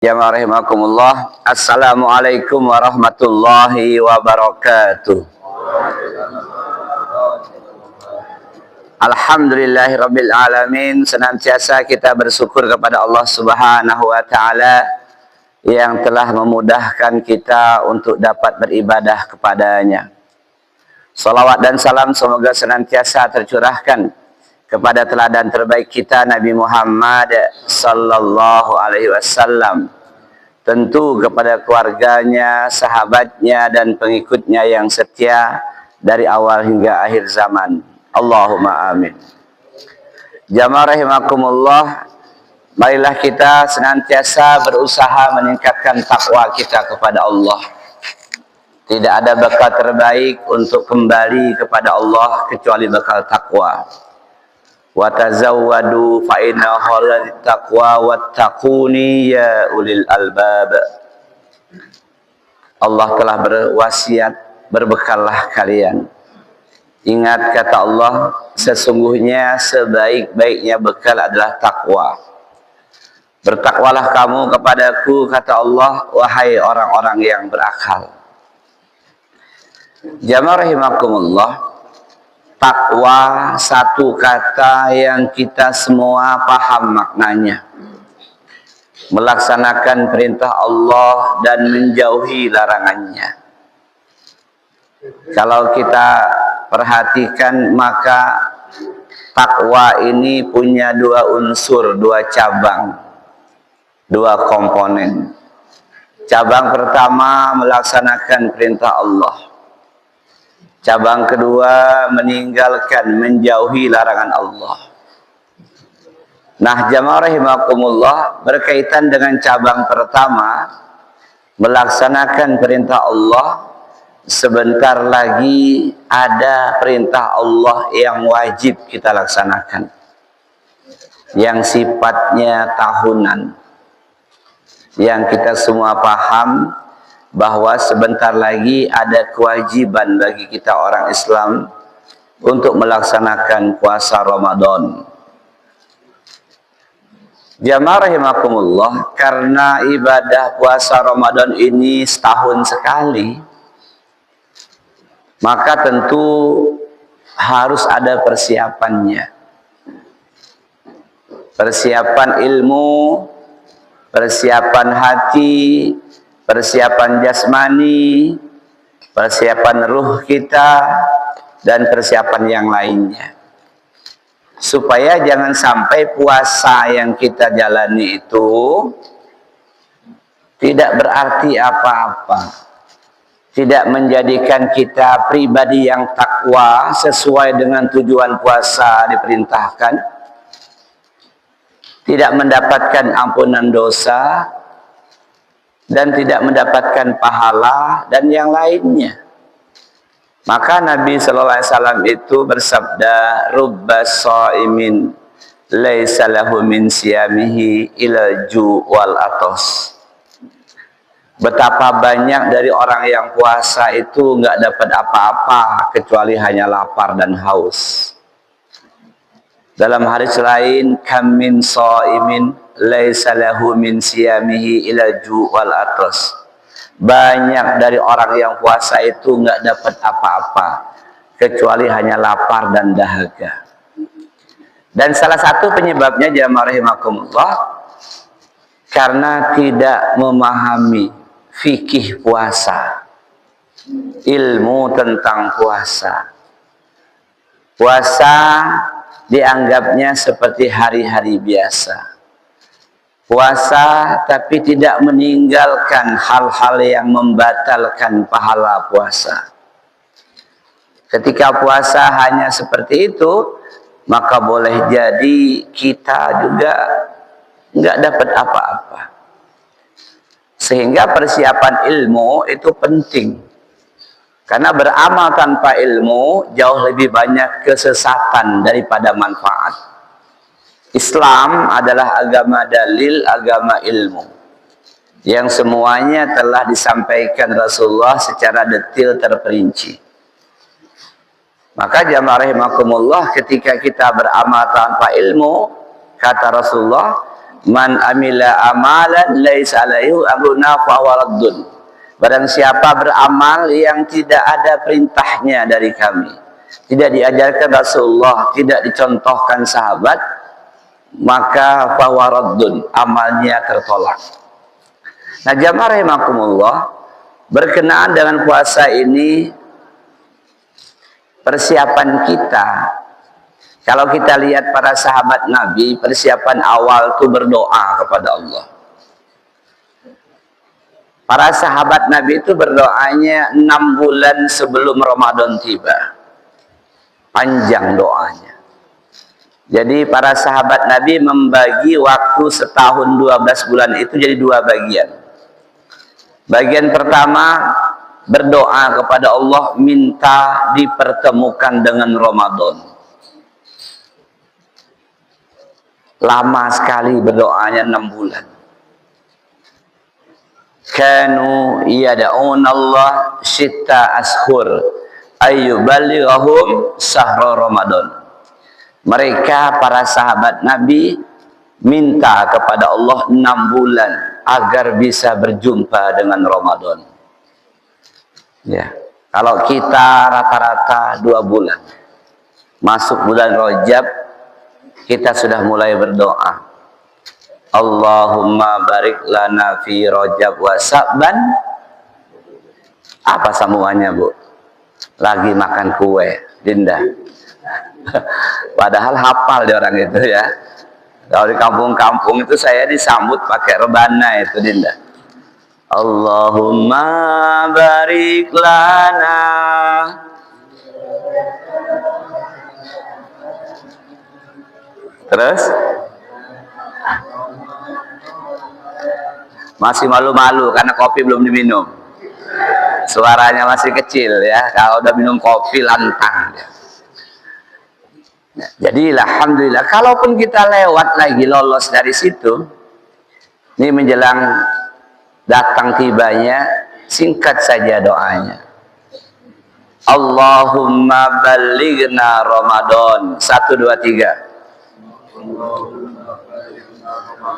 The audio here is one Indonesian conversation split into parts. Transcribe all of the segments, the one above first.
Jamaah rahimakumullah. Assalamualaikum warahmatullahi wabarakatuh. Alhamdulillahirabbil alamin. Senantiasa kita bersyukur kepada Allah Subhanahu wa taala yang telah memudahkan kita untuk dapat beribadah kepadanya. Salawat dan salam semoga senantiasa tercurahkan kepada teladan terbaik kita Nabi Muhammad sallallahu alaihi wasallam, tentu kepada keluarganya, sahabatnya dan pengikutnya yang setia dari awal hingga akhir zaman. Allahumma amin. Jamaah rahimakumullah, marilah kita senantiasa berusaha meningkatkan takwa kita kepada Allah. Tidak ada bekal terbaik untuk kembali kepada Allah kecuali bekal takwa. Wa tazawwadu fa inna khairat taqwa wattaquni ya ulil albab. Allah telah berwasiat, berbekallah kalian. Ingat kata Allah, sesungguhnya sebaik-baiknya bekal adalah takwa. Bertakwalah kamu kepadaku, kata Allah, wahai orang-orang yang berakal. Jamaah rahimakumullah, takwa satu kata yang kita semua paham maknanya. Melaksanakan perintah Allah dan menjauhi larangannya. Kalau kita perhatikan, maka takwa ini punya dua unsur, dua cabang, dua komponen. Cabang pertama melaksanakan perintah Allah. Cabang kedua meninggalkan, menjauhi larangan Allah. Nah, jamaah rahimakumullah, berkaitan dengan cabang pertama, melaksanakan perintah Allah, sebentar lagi ada perintah Allah yang wajib kita laksanakan, yang sifatnya tahunan, yang kita semua paham bahwa sebentar lagi ada kewajiban bagi kita orang Islam untuk melaksanakan puasa Ramadan. Jamaah rahimakumullah, karena ibadah puasa Ramadan ini setahun sekali, maka tentu harus ada persiapannya. Persiapan ilmu, persiapan hati, persiapan jasmani, persiapan ruh kita, dan persiapan yang lainnya. Supaya jangan sampai puasa yang kita jalani itu tidak berarti apa-apa. Tidak menjadikan kita pribadi yang takwa sesuai dengan tujuan puasa diperintahkan. Tidak mendapatkan ampunan dosa, dan tidak mendapatkan pahala dan yang lainnya. Maka Nabi sallallahu alaihi wasallam itu bersabda, rubba shaimin laisa lahu min siyamihi ila ju wal atos. Betapa banyak dari orang yang puasa itu nggak dapat apa-apa kecuali hanya lapar dan haus. Dalam hadis lain, kam min shaimin laisa lahu min siyamihi ila ju wal atos. Banyak dari orang yang puasa itu nggak dapat apa-apa kecuali hanya lapar dan dahaga. Dan salah satu penyebabnya jamaah rahimakumullah, karena tidak memahami fikih puasa, ilmu tentang puasa. Puasa dianggapnya seperti hari-hari biasa. Puasa tapi tidak meninggalkan hal-hal yang membatalkan pahala puasa. Ketika puasa hanya seperti itu, maka boleh jadi kita juga nggak dapat apa-apa. Sehingga persiapan ilmu itu penting. Karena beramal tanpa ilmu jauh lebih banyak kesesatan daripada manfaat. Islam adalah agama dalil, agama ilmu, yang semuanya telah disampaikan Rasulullah secara detail terperinci. Maka jamaah rahimakumullah, ketika kita beramal tanpa ilmu, kata Rasulullah, Man amila amalan laisa alaihi amruna fahuwa raddun. Barang siapa beramal yang tidak ada perintahnya dari kami, tidak diajarkan Rasulullah, tidak dicontohkan sahabat, maka fahuwa raddun, amalnya tertolak. Nah, jamaah rahimakumullah, berkenaan dengan puasa ini, persiapan kita, kalau kita lihat para sahabat Nabi, persiapan awal itu berdoa kepada Allah. Para sahabat Nabi itu berdoanya 6 bulan sebelum Ramadan tiba. Panjang doanya. Jadi para sahabat Nabi membagi waktu setahun 12 bulan itu jadi 2 bagian. Bagian pertama, berdoa kepada Allah minta dipertemukan dengan Ramadan. Lama sekali berdoanya 6 bulan. Kanu yada'un Allah syitta ashur ayyubalighahum sahra Ramadan. Mereka para sahabat Nabi minta kepada Allah 6 bulan agar bisa berjumpa dengan Ramadan. Ya, kalau kita rata-rata 2 bulan. Masuk bulan Rajab, kita sudah mulai berdoa. Allahumma barik lana fi Rajab wa Sa'ban. Apa sambungannya, Bu? Lagi makan kue, Dinda. Padahal hafal dia orang itu ya. Kalau di kampung-kampung itu saya disambut pakai rebana itu, Dinda. Allahumma barik lana. Terus masih malu-malu karena kopi belum diminum. Suaranya masih kecil ya. Kalau udah minum kopi lantang. Nah, jadi alhamdulillah, kalaupun kita lewat lagi lolos dari situ, ini menjelang datang tibanya, singkat saja doanya. Allahumma balighna Ramadan. 1, 2, 3.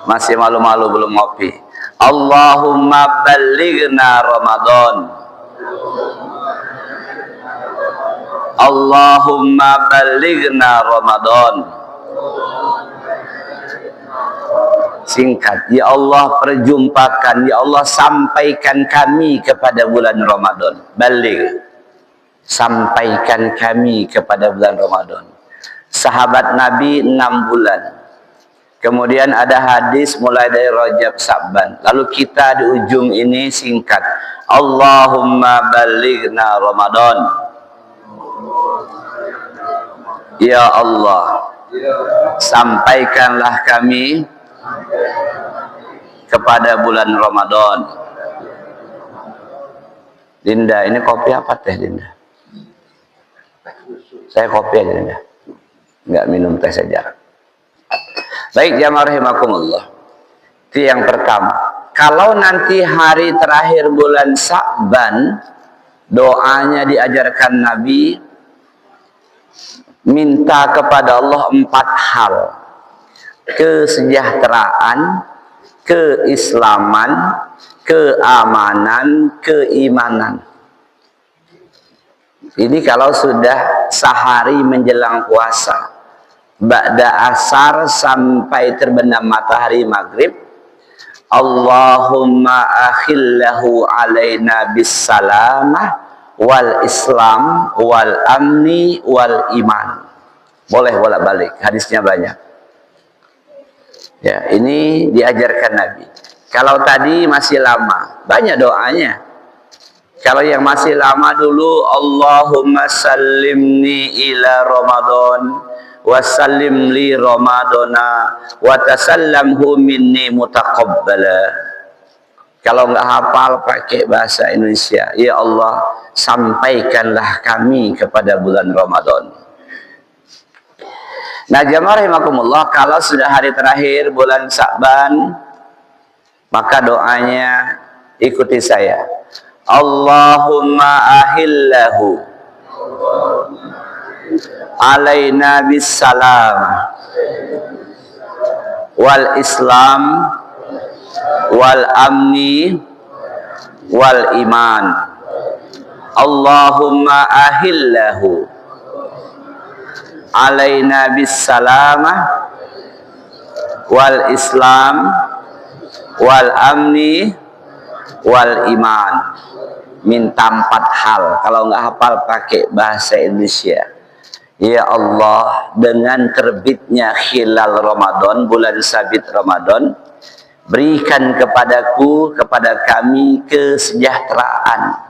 Masih malu-malu belum ngopi. Allahumma balighna Ramadan. Allahumma balighna Ramadan. Singkat, ya Allah perjumpakan, ya Allah sampaikan kami kepada bulan Ramadan. Baligh, sampaikan kami kepada bulan Ramadan. Sahabat Nabi 6 bulan. Kemudian ada hadis mulai dari Rajab Sa'ban. Lalu kita di ujung ini singkat. Allahumma balighna Ramadan. Ya Allah, sampaikanlah kami kepada bulan Ramadan. Dinda, ini kopi apa teh, Dinda? Saya kopi aja, Dinda. Enggak minum teh saja. Baik, jamaah rahimakumullah. Itu yang pertama. Kalau nanti hari terakhir bulan Sa'ban, doanya diajarkan Nabi, minta kepada Allah 4 hal. Kesejahteraan, keislaman, keamanan, keimanan. Ini kalau sudah sehari menjelang puasa, ba'da asar sampai terbenam matahari maghrib, Allahumma akhillahu alaina bisalamah wal islam wal amni wal iman. Boleh bolak-balik, hadisnya banyak. Ya, ini diajarkan Nabi. Kalau tadi masih lama, banyak doanya. Kalau yang masih lama dulu, Allahumma sallimni ila Ramadan wa sallim li Ramadana wa tasallamhu minni mutaqabbala. Kalau nggak hafal pakai bahasa Indonesia. Ya Allah, sampaikanlah kami kepada bulan Ramadan. Nah, jamaah rahimakumullah, kalau sudah hari terakhir bulan Sa'ban, maka doanya ikuti saya. Allahumma ahillahu alaina bisalam wal Islam wal amni wal iman. Allahumma ahillahu alaina bis salamah wal Islam wal amni wal iman. Minta 4 hal, kalau nggak hafal pakai bahasa Indonesia. Ya Allah, dengan terbitnya hilal Ramadan, bulan sabit Ramadan, berikan kepadaku, kepada kami kesejahteraan,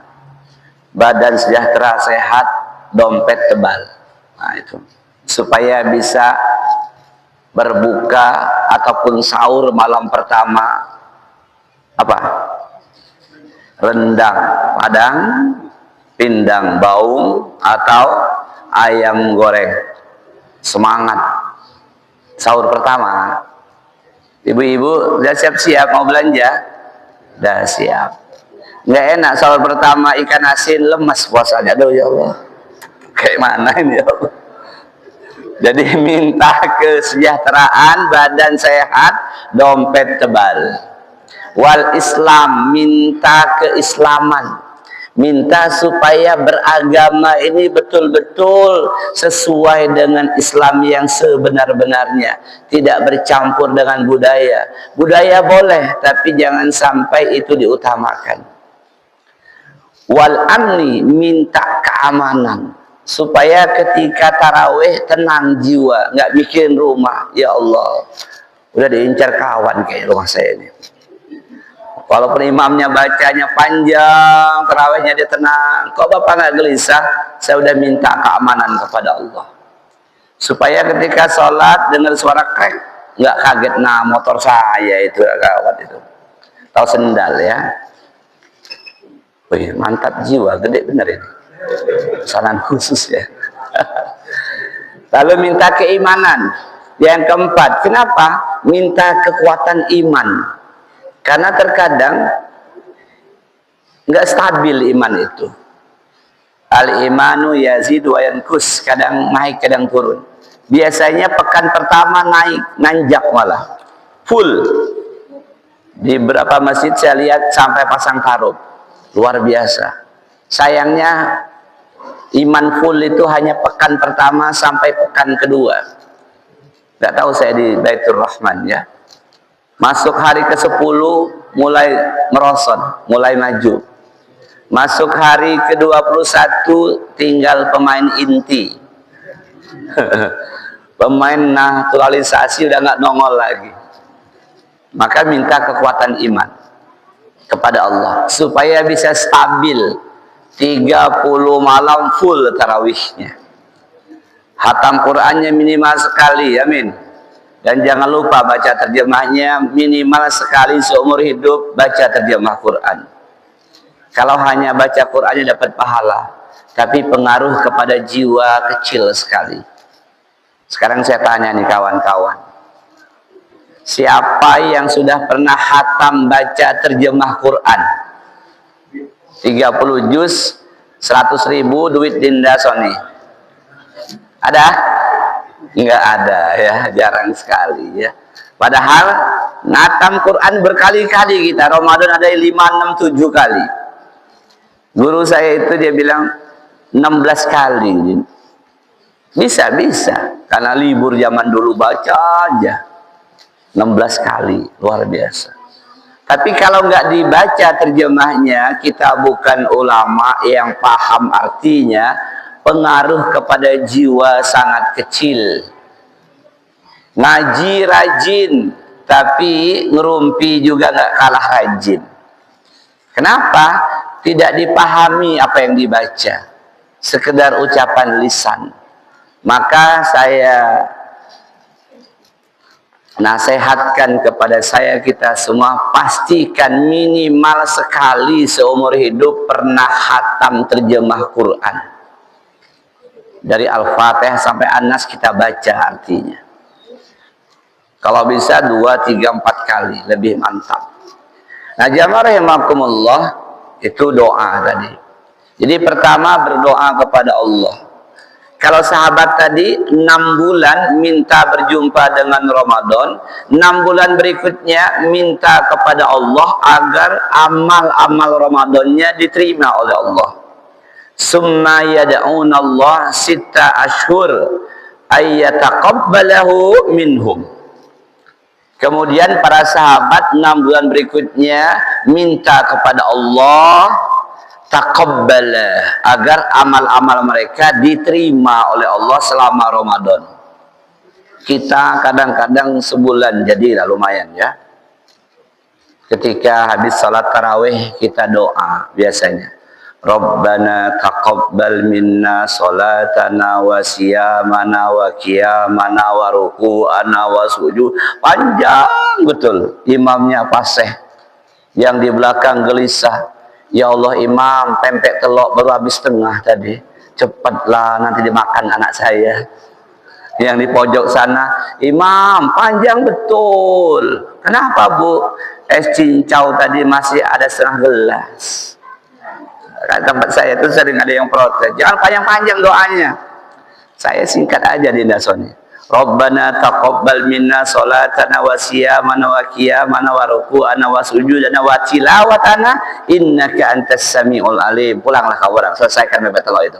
badan sejahtera sehat, dompet tebal. Nah itu, supaya bisa berbuka ataupun sahur malam pertama apa? Rendang padang, pindang baung, atau ayam goreng. Semangat sahur pertama. Ibu-ibu udah siap-siap mau belanja? Udah siap. Nggak enak sahur pertama ikan asin, lemas puasanya. Aduh ya Allah, kayak mana ini ya Allah. Jadi minta kesejahteraan, badan sehat, dompet tebal. Wal Islam, minta keislaman, minta supaya beragama ini betul-betul sesuai dengan Islam yang sebenar-benarnya, tidak bercampur dengan budaya. Budaya boleh, tapi jangan sampai itu diutamakan. Wal amni, minta keamanan, supaya ketika tarawih tenang jiwa, nggak mikirin rumah. Ya Allah, udah diincar kawan kayak rumah saya ini. Walaupun imamnya bacanya panjang, tarawihnya dia tenang, kok bapak nggak gelisah? Saya udah minta keamanan kepada Allah, supaya ketika sholat dengar suara krek, nggak kaget. Nah motor saya itu gawat itu, tahu sendal ya. Wih, mantap jiwa, gede bener ini, saran khusus ya. Lalu minta keimanan. Yang keempat, kenapa? Minta kekuatan iman. Karena terkadang nggak stabil iman itu. Al-imanu yazid wa yankus, kadang naik kadang turun. Biasanya pekan pertama naik, nanjak malah full. Di beberapa masjid saya lihat sampai pasang taruh, luar biasa. Sayangnya iman full itu hanya pekan pertama sampai pekan kedua. Nggak tahu saya di Baitur Rahman ya. Masuk hari ke-10 mulai merosot, mulai maju. Masuk hari ke-21 tinggal pemain inti. Pemain naturalisasi udah nggak nongol lagi. Maka minta kekuatan iman kepada Allah supaya bisa stabil 30 malam full tarawihnya. Hatam Qur'annya minimal sekali, amin. Dan jangan lupa baca terjemahnya minimal sekali seumur hidup, baca terjemah Quran. Kalau hanya baca Qurannya dapat pahala, tapi pengaruh kepada jiwa kecil sekali. Sekarang saya tanya nih kawan-kawan, siapa yang sudah pernah hatam baca terjemah Quran? 30 juz, 100.000 duit Dinda Sony. Ada? Enggak ada ya, jarang sekali ya. Padahal ngatam Quran berkali-kali kita. Ramadan ada 5, 6, 7 kali. Guru saya itu dia bilang 16 kali. Bisa, karena libur zaman dulu baca aja 16 kali, luar biasa. Tapi kalau nggak dibaca terjemahnya, kita bukan ulama yang paham artinya, pengaruh kepada jiwa sangat kecil. Ngaji rajin, tapi ngerumpi juga nggak kalah rajin. Kenapa? Tidak dipahami apa yang dibaca, sekedar ucapan lisan. Maka saya nasihatkan kepada kita semua, pastikan minimal sekali seumur hidup pernah khatam terjemah Quran. Dari Al-Fatihah sampai An-Nas kita baca artinya. Kalau bisa 2, 3, 4 kali, lebih mantap. Nah, jamaah rahimakumullah, itu doa tadi. Jadi pertama berdoa kepada Allah. Kalau sahabat tadi 6 bulan minta berjumpa dengan Ramadan, 6 bulan berikutnya minta kepada Allah agar amal-amal Ramadannya diterima oleh Allah. Summa yad'una Allah sitta ashhur ayyataqabbalahu minhum. Kemudian para sahabat 6 bulan berikutnya minta kepada Allah taqabbala, agar amal-amal mereka diterima oleh Allah selama Ramadan. Kita kadang-kadang sebulan jadilah lumayan ya. Ketika habis salat tarawih kita doa biasanya. Rabbana taqabbal minna salatana wa siyamana wa qiyamana wa ruku'ana wa sujud. Panjang betul. Imamnya fasih. Yang di belakang gelisah. Ya Allah, imam pempek telok baru habis setengah tadi. Cepatlah nanti dimakan anak saya. Yang di pojok sana, imam panjang betul. Kenapa bu? Es cincau tadi masih ada setengah gelas. Tempat saya itu sering ada yang protes. Jangan panjang-panjang doanya. Saya singkat aja di dasarnya. Rabbana taqabbal minna salatana wa siyamana wa qiyamana wa ruku'ana wa sujudana wa tilawatana innaka antas samiul alim. Pulanglah kau orang, selesaikan mepet telok itu.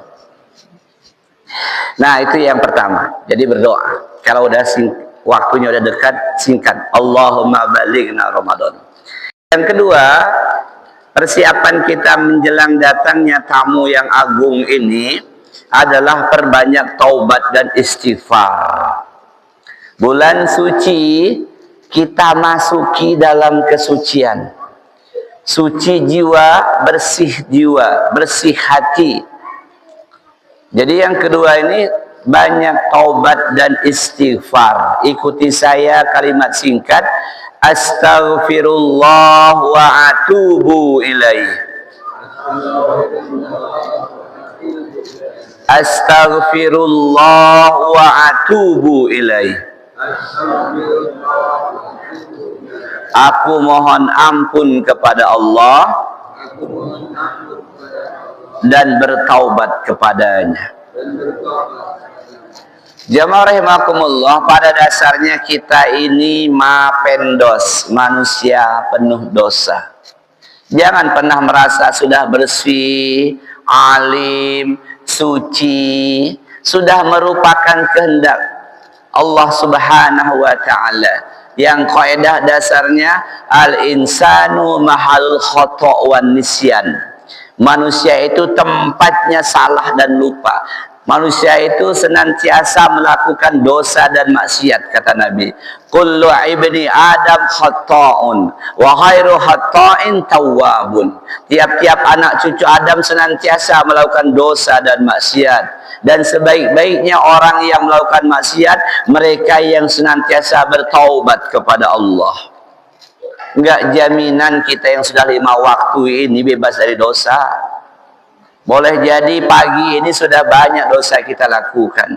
Nah, itu yang pertama. Jadi berdoa. Kalau udah waktunya udah dekat, singkat. Allahumma balighna Ramadan. Yang kedua, persiapan kita menjelang datangnya tamu yang agung ini adalah perbanyak taubat dan istighfar. Bulan suci kita masuki dalam kesucian. Suci jiwa, bersih hati. Jadi yang kedua ini banyak taubat dan istighfar. Ikuti saya kalimat singkat. Astaghfirullah wa atubu ilaih. Astaghfirullah wa atubu ilaih. Aku mohon ampun kepada Allah dan bertaubat kepadanya. Jamaah rahimakumullah, pada dasarnya kita ini mapendos, manusia penuh dosa. Jangan pernah merasa sudah bersih, alim, suci, sudah merupakan kehendak Allah Subhanahu wa ta'ala. Yang kaidah dasarnya al-insanu mahal khata' wan nisyan. Manusia itu tempatnya salah dan lupa. Manusia itu senantiasa melakukan dosa dan maksiat, kata Nabi. Kullu ibni Adam khata'un wa khairu khata'in tawwabun. Tiap-tiap anak cucu Adam senantiasa melakukan dosa dan maksiat. Dan sebaik-baiknya orang yang melakukan maksiat, mereka yang senantiasa bertaubat kepada Allah. Enggak jaminan kita yang sudah 5 waktu ini bebas dari dosa. Boleh jadi pagi ini sudah banyak dosa kita lakukan.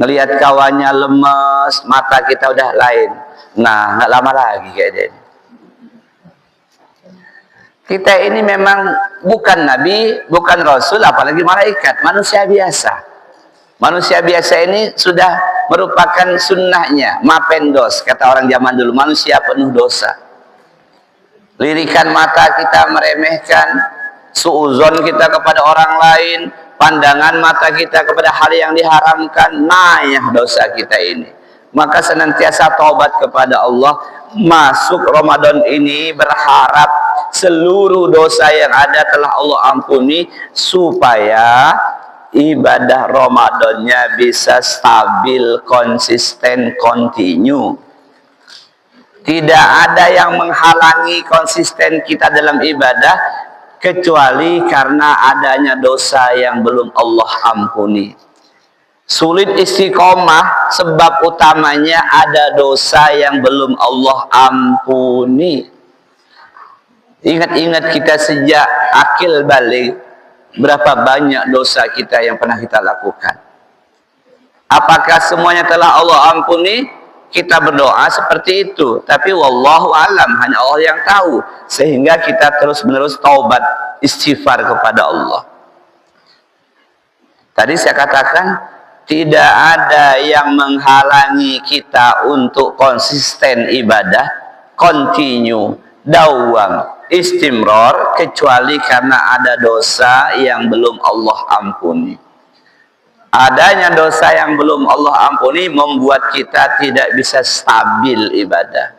Ngelihat kawannya lemes, mata kita udah lain. Nah, nggak lama lagi kayak dia. Kita ini memang bukan nabi, bukan rasul, apalagi malaikat, manusia biasa. Manusia biasa ini sudah merupakan sunnahnya, mapendos, kata orang zaman dulu, manusia penuh dosa. Lirikan mata kita meremehkan, suuzon kita kepada orang lain, pandangan mata kita kepada hal yang diharamkan, nayah dosa kita ini. Maka senantiasa taubat kepada Allah. Masuk Ramadan ini berharap seluruh dosa yang ada telah Allah ampuni, supaya ibadah Ramadannya bisa stabil, konsisten, kontinu. Tidak ada yang menghalangi konsisten kita dalam ibadah kecuali karena adanya dosa yang belum Allah ampuni. Sulit istiqomah sebab utamanya ada dosa yang belum Allah ampuni. Ingat-ingat kita sejak akil balik, berapa banyak dosa kita yang pernah kita lakukan. Apakah semuanya telah Allah ampuni? Kita berdoa seperti itu, tapi wallahu alam, hanya Allah yang tahu. Sehingga kita terus menerus taubat, istighfar kepada Allah. Tadi saya katakan tidak ada yang menghalangi kita untuk konsisten ibadah, continue, dawam, istimror, kecuali karena ada dosa yang belum Allah ampuni. Adanya dosa yang belum Allah ampuni membuat kita tidak bisa stabil ibadah.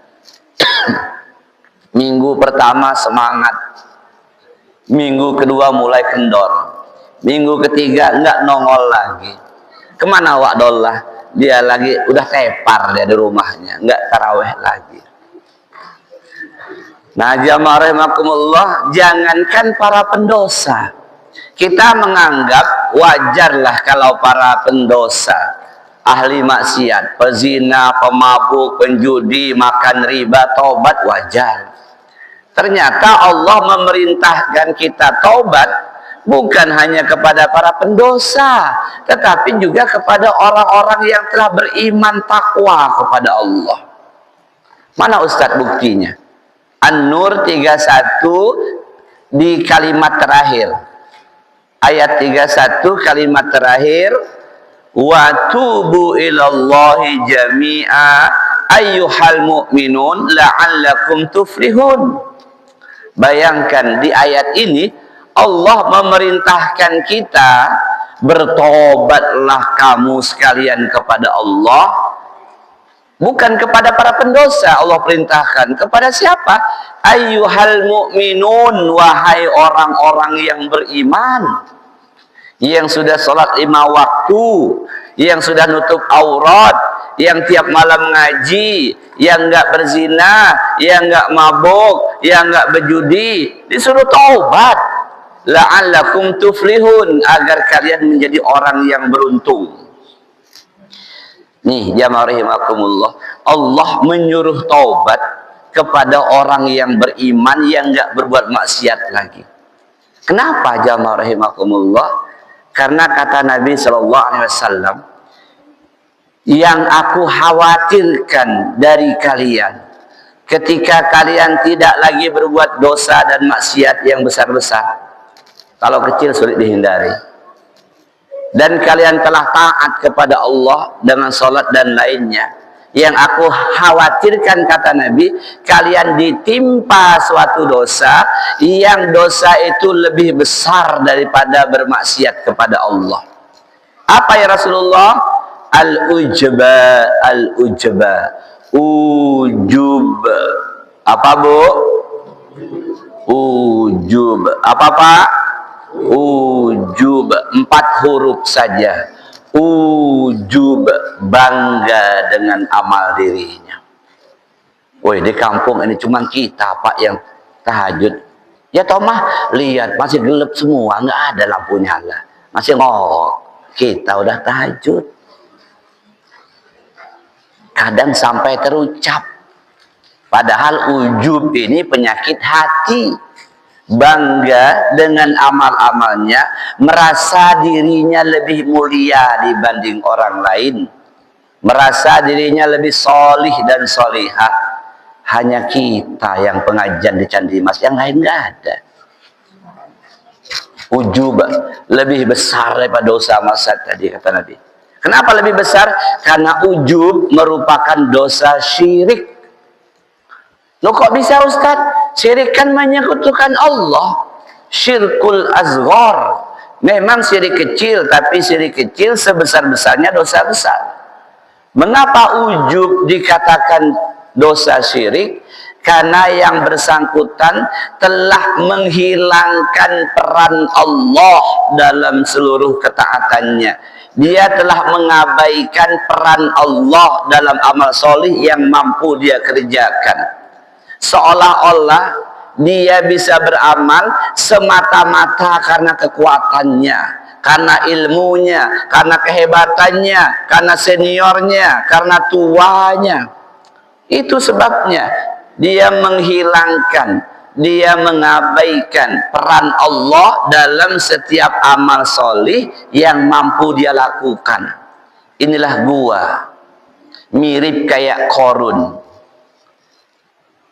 Minggu pertama semangat, minggu kedua mulai kendor, minggu ketiga enggak nongol lagi. Kemana wak dollah? Dia lagi udah tepar dia di rumahnya, enggak taraweh lagi. Nah, jamaah rahimakumullah, jangankan para pendosa, kita menganggap wajarlah kalau para pendosa, ahli maksiat, pezina, pemabuk, penjudi, makan riba, tobat wajar. Ternyata Allah memerintahkan kita taubat bukan hanya kepada para pendosa, tetapi juga kepada orang-orang yang telah beriman takwa kepada Allah. Mana Ustadz buktinya? An-Nur 31 di kalimat terakhir. Ayat 31 kalimat terakhir, wa tubu ilallahi jami'a ayyuhal mu'minun la'allakum tuflihun. Bayangkan di ayat ini Allah memerintahkan kita, bertobatlah kamu sekalian kepada Allah. Bukan kepada para pendosa Allah perintahkan. Kepada siapa? Ayyuhal mu'minun, wahai orang-orang yang beriman, yang sudah sholat 5 waktu, yang sudah nutup aurat, yang tiap malam ngaji, yang enggak berzina, yang enggak mabuk, yang enggak berjudi, disuruh taubat. La'allakum tuflihun, agar kalian menjadi orang yang beruntung. Nih jamaah rahimakumullah, Allah menyuruh taubat kepada orang yang beriman, yang enggak berbuat maksiat lagi. Kenapa jamaah rahimakumullah? Karena kata Nabi SAW, yang aku khawatirkan dari kalian ketika kalian tidak lagi berbuat dosa dan maksiat yang besar-besar, kalau kecil sulit dihindari, dan kalian telah taat kepada Allah dengan salat dan lainnya, yang aku khawatirkan kata Nabi, kalian ditimpa suatu dosa yang dosa itu lebih besar daripada bermaksiat kepada Allah. Apa ya Rasulullah? Al-ujba, al-ujba, ujub. Apa bu? Ujub. Apa pak? Ujub. 4 huruf saja. Ujub, bangga dengan amal dirinya. Woi, di kampung ini cuma kita pak yang tahajud. Ya toh mah, lihat masih gelap semua, nggak ada lampu nyala, masih ngok. Kita udah tahajud. Kadang sampai terucap. Padahal ujub ini penyakit hati. Bangga dengan amal-amalnya, merasa dirinya lebih mulia dibanding orang lain, merasa dirinya lebih solih dan solihah. Hanya kita yang pengajian di Candi Mas, yang lain nggak ada. Ujub lebih besar daripada dosa maksiat tadi kata Nabi. Kenapa lebih besar? Karena ujub merupakan dosa syirik. Loh kok bisa Ustaz? Syirik kan menyekutukan Allah. Syirkul azghar. Memang syirik kecil, tapi syirik kecil sebesar-besarnya dosa besar. Mengapa ujub dikatakan dosa syirik? Karena yang bersangkutan telah menghilangkan peran Allah dalam seluruh ketaatannya. Dia telah mengabaikan peran Allah dalam amal solih yang mampu dia kerjakan. Seolah-olah dia bisa beramal semata-mata karena kekuatannya, karena ilmunya, karena kehebatannya, karena seniornya, karena tuanya. Itu sebabnya dia menghilangkan, dia mengabaikan peran Allah dalam setiap amal solih yang mampu dia lakukan. Inilah gua, mirip kayak Korun.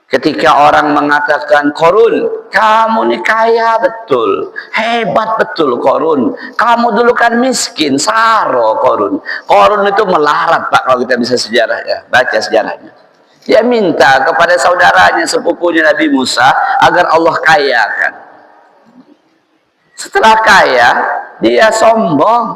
Ketika orang mengatakan, Korun, kamu nih kaya betul, hebat betul Korun. Kamu dulu kan miskin, saro Korun. Korun itu melarat Pak, kalau kita bisa sejarah ya, baca sejarahnya. Dia minta kepada saudaranya, sepupunya Nabi Musa, agar Allah kayakan. Setelah kaya, dia sombong.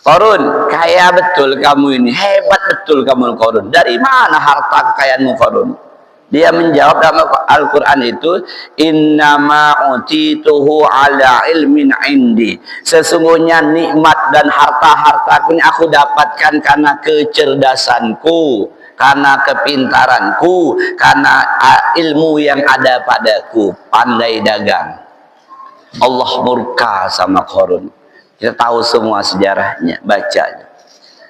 Korun, kaya betul kamu ini, hebat betul kamu Korun. Dari mana harta kekayaanmu Korun? Dia menjawab dalam Al-Quran itu, innama utituhu ala ilmin indi. Sesungguhnya nikmat dan harta-hartaku ini aku dapatkan karena kecerdasanku, karena kepintaranku, karena ilmu yang ada padaku. Pandai dagang. Allah murka sama Korun. Kita tahu semua sejarahnya, bacanya.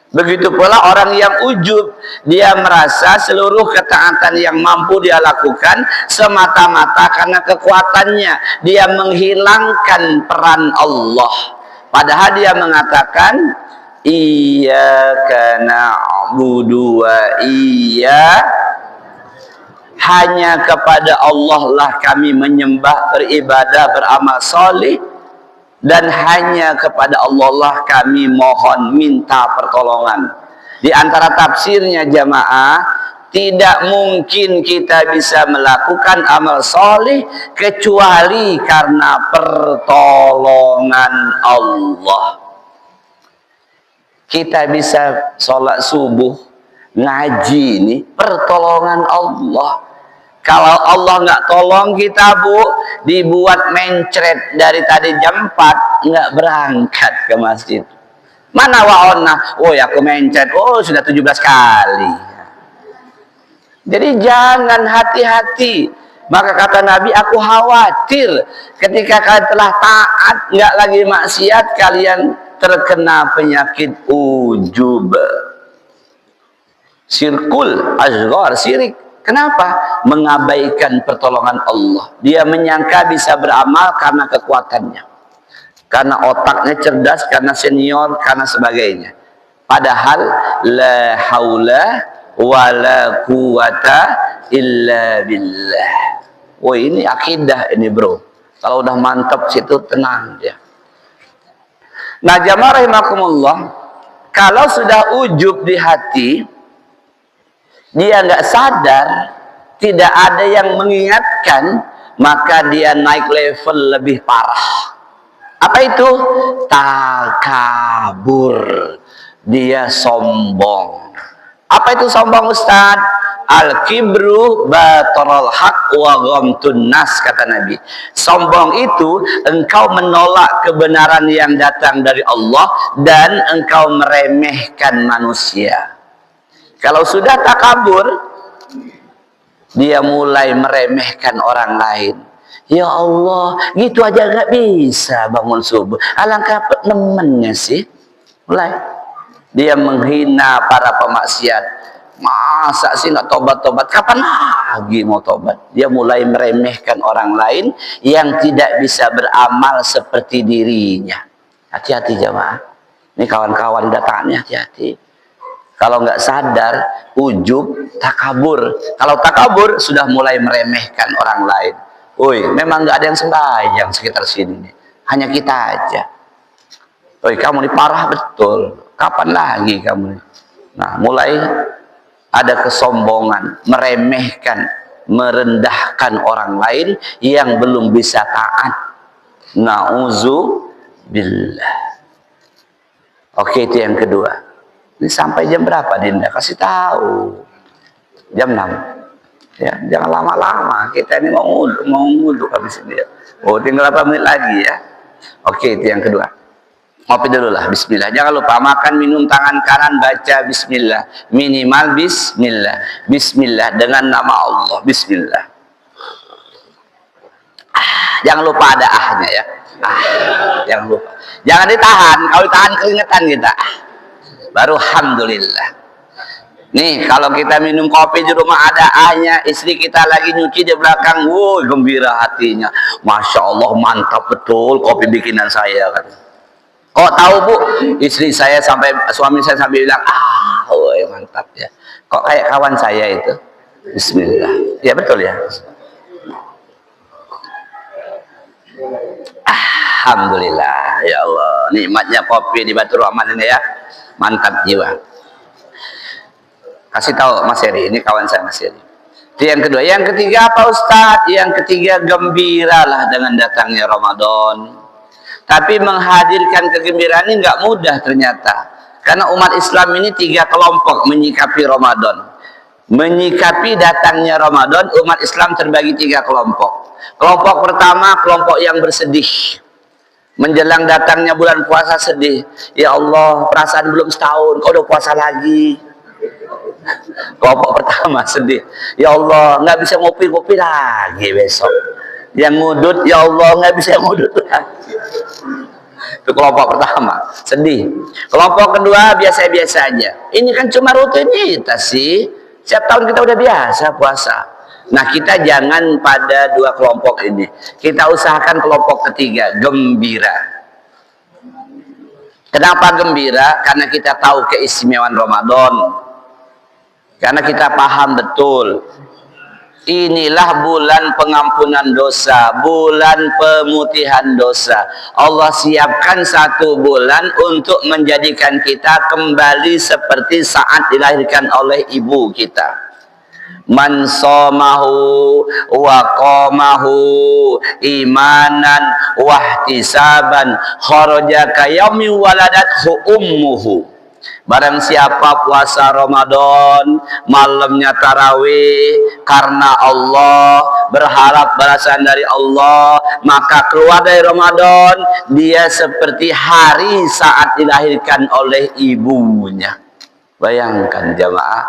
Begitu pula orang yang ujub, dia merasa seluruh ketaatan yang mampu dia lakukan semata-mata karena kekuatannya. Dia menghilangkan peran Allah. Padahal dia mengatakan, iyyaka na'budu wa hanya kepada Allah lah kami menyembah, beribadah, beramal soleh. Dan hanya kepada Allah lah kami mohon minta pertolongan. Di antara tafsirnya jamaah, tidak mungkin kita bisa melakukan amal soleh kecuali karena pertolongan Allah. Kita bisa sholat subuh, ngaji ini pertolongan Allah. Kalau Allah nggak tolong kita Bu, dibuat mencret dari tadi jam 4 nggak berangkat ke masjid. Mana wa'onna? Oh ya aku mencret, oh sudah 17 kali. Jadi jangan, hati-hati. Maka kata Nabi, aku khawatir ketika kalian telah taat, nggak lagi maksiat, kalian terkena penyakit ujub. Syirkul asghar, syirik. Kenapa? Mengabaikan pertolongan Allah. Dia menyangka bisa beramal karena kekuatannya, karena otaknya cerdas, karena senior, karena sebagainya. Padahal la haula wala quwata illa billah. Wah, ini akidah ini bro. Kalau udah mantap situ tenang dia. Nah jamaah rahimakumullah, kalau sudah ujub di hati, dia nggak sadar, tidak ada yang mengingatkan, maka dia naik level lebih parah. Apa itu? Takabur. Dia sombong. Apa itu sombong Ustaz? Al-kibru batarul haq wa ghamtun nas, kata Nabi. Sombong itu engkau menolak kebenaran yang datang dari Allah dan engkau meremehkan manusia. Kalau sudah takabur, dia mulai meremehkan orang lain. Ya Allah, gitu aja nggak bisa bangun subuh. Alangkah nemennya sih. Mulai dia menghina para pemaksiat. Masa sih nggak tobat-tobat? Kapan lagi mau tobat? Dia mulai meremehkan orang lain yang tidak bisa beramal seperti dirinya. Hati-hati jamaah. Ini kawan-kawan datangannya, hati-hati. Kalau nggak sadar, ujub, takabur. Kalau takabur, sudah mulai meremehkan orang lain. Woi, memang nggak ada yang sembahyang sekitar sini nih. Hanya kita aja. Woi, kamu ini parah betul. Kapan lagi kamu? Nah, mulai ada kesombongan, meremehkan, merendahkan orang lain yang belum bisa taat. Na'udzubillah. Oke, itu yang kedua. Ini sampai jam berapa Dinda? Kasih tahu. Jam 6. Ya, jangan lama-lama. Kita ini mau nguduk habis ini ya. Oh, tinggal 8 menit lagi ya. Oke, itu yang kedua. Ngopi dulu lah, bismillah. Jangan lupa makan, minum, tangan kanan baca bismillah. Minimal bismillah. Bismillah dengan nama Allah. Bismillah. Jangan lupa ada ahnya ya. Jangan lupa. Jangan ditahan. Kalau ditahan keringetan kita. Baru alhamdulillah. Nih kalau kita minum kopi di rumah ada ahnya, istri kita lagi nyuci di belakang, wuh gembira hatinya. Masya Allah mantap betul kopi bikinan saya kan. Kok tahu Bu? Istri saya sampai, suami saya sampai bilang, woy, mantap ya. Kok kayak kawan saya itu. Bismillah. Ya betul ya. Alhamdulillah ya Allah, nikmatnya kopi di Batu Rahman ini ya, mantap jiwa. Kasih tahu Mas Heri, ini kawan saya Mas Heri. Itu yang kedua. Yang ketiga apa Ustadz? Yang ketiga, gembiralah dengan datangnya Ramadan. Tapi menghadirkan kegembiraan ini nggak mudah ternyata, karena umat Islam ini 3 kelompok menyikapi Ramadan. Menyikapi datangnya Ramadan, umat Islam terbagi 3 kelompok. Kelompok pertama, kelompok yang bersedih. Menjelang datangnya bulan puasa sedih. Ya Allah, perasaan belum setahun, kau udah puasa lagi. Kelompok pertama sedih. Ya Allah, nggak bisa ngopi-ngopi lagi besok. Yang ngudut, ya Allah, nggak bisa ngudut lagi. Itu kelompok pertama, sedih. Kelompok kedua, biasa-biasa aja. Ini kan cuma rutinitas sih. Setiap tahun kita udah biasa puasa. Nah, kita jangan pada 2 kelompok ini. Kita usahakan kelompok ketiga, gembira. Kenapa gembira? Karena kita tahu keistimewaan Ramadan. Karena kita paham betul. Inilah bulan pengampunan dosa, bulan pemutihan dosa. Allah siapkan 1 bulan untuk menjadikan kita kembali seperti saat dilahirkan oleh ibu kita. Man somahu wa qamahu imanan wahtisaban kharaja kayaumi waladathu ummuhu. Barang siapa puasa Ramadan, malamnya tarawih karena Allah, berharap balasan dari Allah, maka keluar dari Ramadan dia seperti hari saat dilahirkan oleh ibunya. Bayangkan jamaah,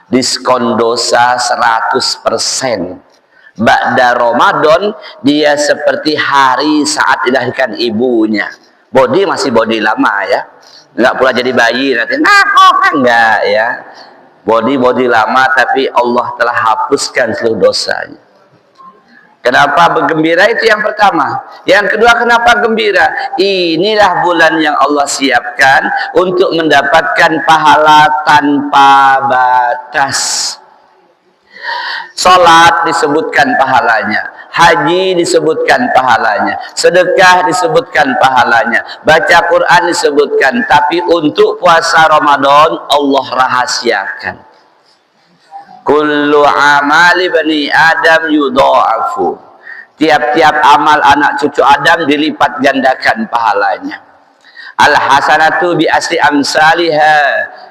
diskon dosa 100%. Ba'da Ramadan dia seperti hari saat dilahirkan ibunya. Body masih body lama ya, nggak pula jadi bayi nanti. Nah, kok enggak ya. Body lama, tapi Allah telah hapuskan seluruh dosanya. Kenapa bergembira? Itu yang pertama. Yang kedua, kenapa gembira? Inilah bulan yang Allah siapkan untuk mendapatkan pahala tanpa batas. Salat disebutkan pahalanya, haji disebutkan pahalanya, sedekah disebutkan pahalanya, baca Quran disebutkan. Tapi untuk puasa Ramadan Allah rahasiakan. Kullu amali bani Adam yudha'afu. Tiap-tiap amal anak cucu Adam dilipat gandakan pahalanya. Al hasanatu bi asli amsalha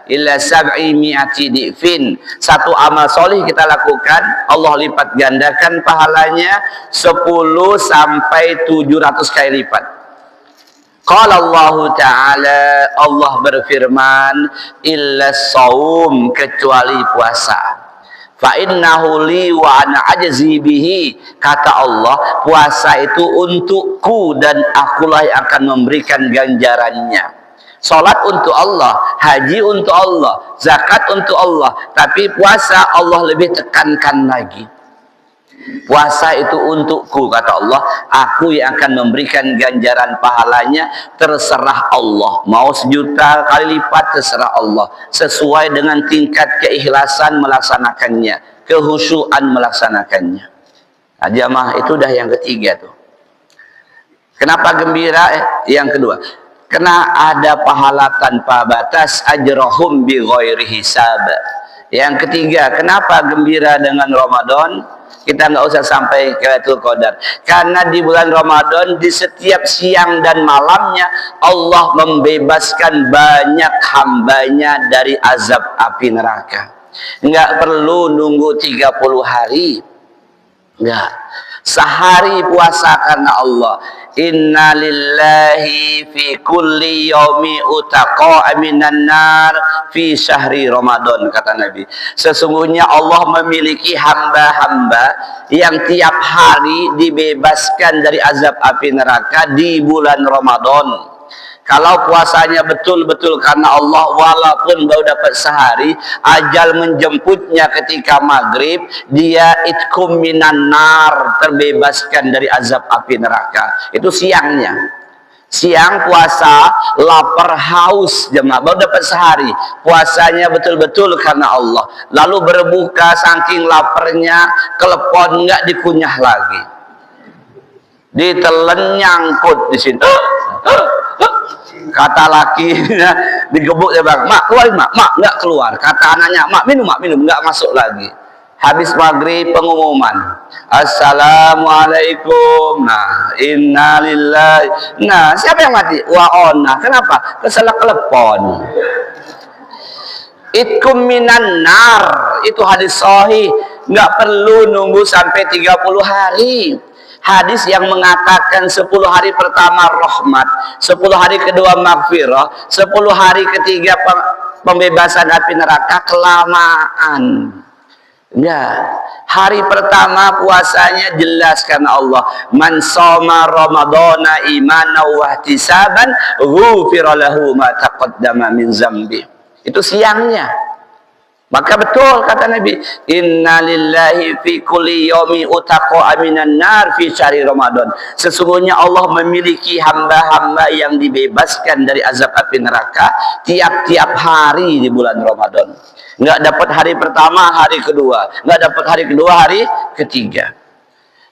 illa 700 di'fin. 1 amal solih kita lakukan, Allah lipat gandakan pahalanya 10 sampai 700 kali lipat. Qala Allah Ta'ala, Allah berfirman, illa shaum, kecuali puasa. Fa innahu li wa ana ajzi bihi. Kata Allah, puasa itu untukku dan akulah yang akan memberikan ganjarannya. Salat untuk Allah, haji untuk Allah, zakat untuk Allah, tapi puasa Allah lebih tekankan lagi. Puasa itu untukku, kata Allah, aku yang akan memberikan ganjaran pahalanya, terserah Allah. Mau 1 juta kali lipat, terserah Allah. Sesuai dengan tingkat keikhlasan melaksanakannya, kehusyuan melaksanakannya. Nah, jamaah, itu udah yang ketiga tuh. Kenapa gembira? Yang kedua, karena ada pahala tanpa batas, ajrahum bi ghairi hisab. Yang ketiga, kenapa gembira dengan Ramadan? Kita nggak usah sampai ke Lailatul Qadar, karena di bulan Ramadan di setiap siang dan malamnya Allah membebaskan banyak hambanya dari azab api neraka. Nggak perlu nunggu 30 hari, nggak. Sehari puasa karena Allah. Inna lillahi fi kulli yaumi utaqa minan nar fi syahri Ramadan, kata Nabi. Sesungguhnya Allah memiliki hamba-hamba yang tiap hari dibebaskan dari azab api neraka di bulan Ramadan. Kalau puasanya betul-betul karena Allah, walaupun baru dapat sehari, ajal menjemputnya ketika maghrib, dia itkum minan nar, terbebaskan dari azab api neraka. Itu siangnya. Siang puasa, lapar haus jemaah, baru dapat sehari. Puasanya betul-betul karena Allah. Lalu berbuka saking laparnya, kelepon nggak dikunyah lagi. Ditelan nyangkut di sini. Kata lakinya digebuk ya bang, mak keluar mak nggak keluar. Kata anaknya, mak minum nggak masuk lagi. Habis maghrib pengumuman, assalamualaikum. Nah, innalillahi. Nah, siapa yang mati? Wa'ona. Kenapa? Keselak telepon. Itkum minan nar. Itu hadis sahih. Nggak perlu nunggu sampai 30 hari. Hadis yang mengatakan 10 hari pertama rahmat, 10 hari kedua maghfirah, 10 hari ketiga pembebasan api neraka kelamaan. Ya, hari pertama puasanya jelas karena Allah. Man shoma ramadhana imanan wa ihtisaban ghufira lahu ma taqaddama min zambi. Itu siangnya. Maka betul kata Nabi, innalillahi fi kulli yaumi utaqa aminan nar fi syahri Ramadan. Sesungguhnya Allah memiliki hamba-hamba yang dibebaskan dari azab api neraka tiap-tiap hari di bulan Ramadan. Nggak dapat hari pertama, hari kedua. Nggak dapat hari kedua, hari ketiga.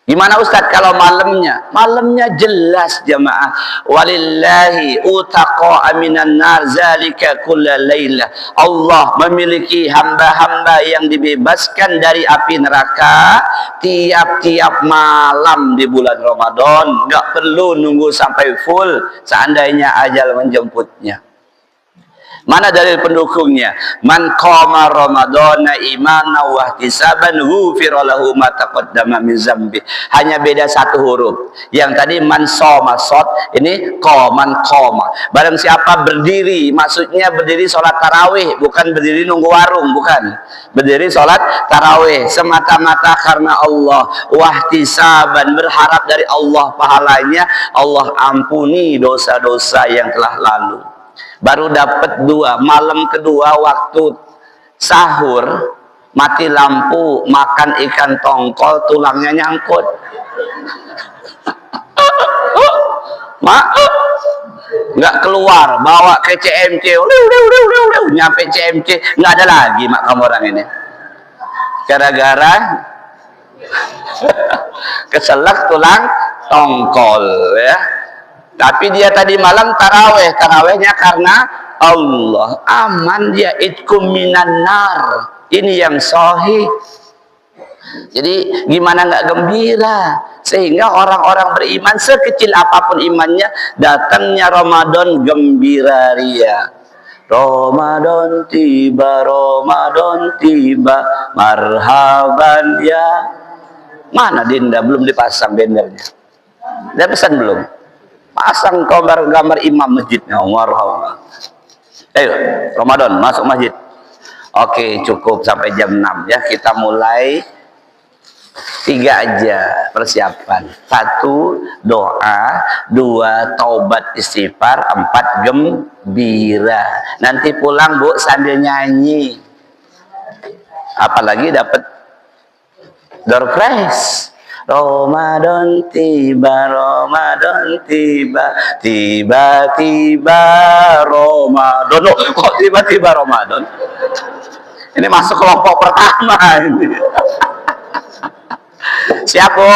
Gimana Ustadz kalau malamnya? Malamnya jelas jamaah. Walillahi utaqa aminan nar zalika kulla layla. Allah memiliki hamba-hamba yang dibebaskan dari api neraka tiap-tiap malam di bulan Ramadan. Nggak perlu nunggu sampai full seandainya ajal menjemputnya. Mana dalil pendukungnya? Man qama ramadhana imanan wa ihtisaban ghufira lahu ma taqaddama min zambi. Hanya beda satu huruf. Yang tadi man shoma shot, ini qaman qama. Barang siapa berdiri, maksudnya berdiri sholat tarawih, bukan berdiri nunggu warung, bukan. Berdiri sholat tarawih semata-mata karena Allah, wa ihtisaban, berharap dari Allah pahalanya, Allah ampuni dosa-dosa yang telah lalu. Baru dapat 2, malam kedua waktu sahur mati lampu, makan ikan tongkol, tulangnya nyangkut. Mak nggak keluar, bawa ke CMC, nyampe CMC nggak ada lagi mak kamu orang ini, gara-gara keselak tulang tongkol ya. Tapi dia tadi malam taraweh, tarawehnya karena Allah. Aman dia, itkum minan nar. Ini yang sahih. Jadi gimana nggak gembira? Sehingga orang-orang beriman sekecil apapun imannya, datangnya Ramadan gembira ria. Ramadan tiba, marhaban ya. Mana Dinda? Belum dipasang bendernya. Dia pesan belum? Pasang gambar imam masjidnya. Marhaban. Ayo, Ramadan masuk masjid. Oke, cukup sampai jam 6 ya. Kita mulai 3 aja persiapan. 1 doa, 2 taubat istighfar, 4 gembira. Nanti pulang Bu sambil nyanyi. Apalagi dapat door prize. Ramadan tiba, tiba-tiba Ramadan. Loh, kok tiba-tiba Ramadan? Ini masuk kelompok pertama ini. Siap Bu?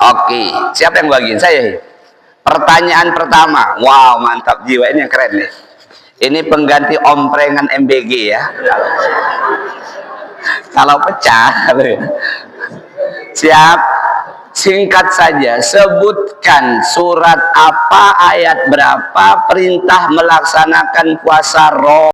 Oke, siapa yang bagiin? Saya. Pertanyaan pertama. Wow, mantap jiwa, ini yang keren nih. Ini pengganti omprengan MBG ya. Kalau pecah. Siap, singkat saja, sebutkan surat apa, ayat berapa, perintah melaksanakan puasa Ramadan.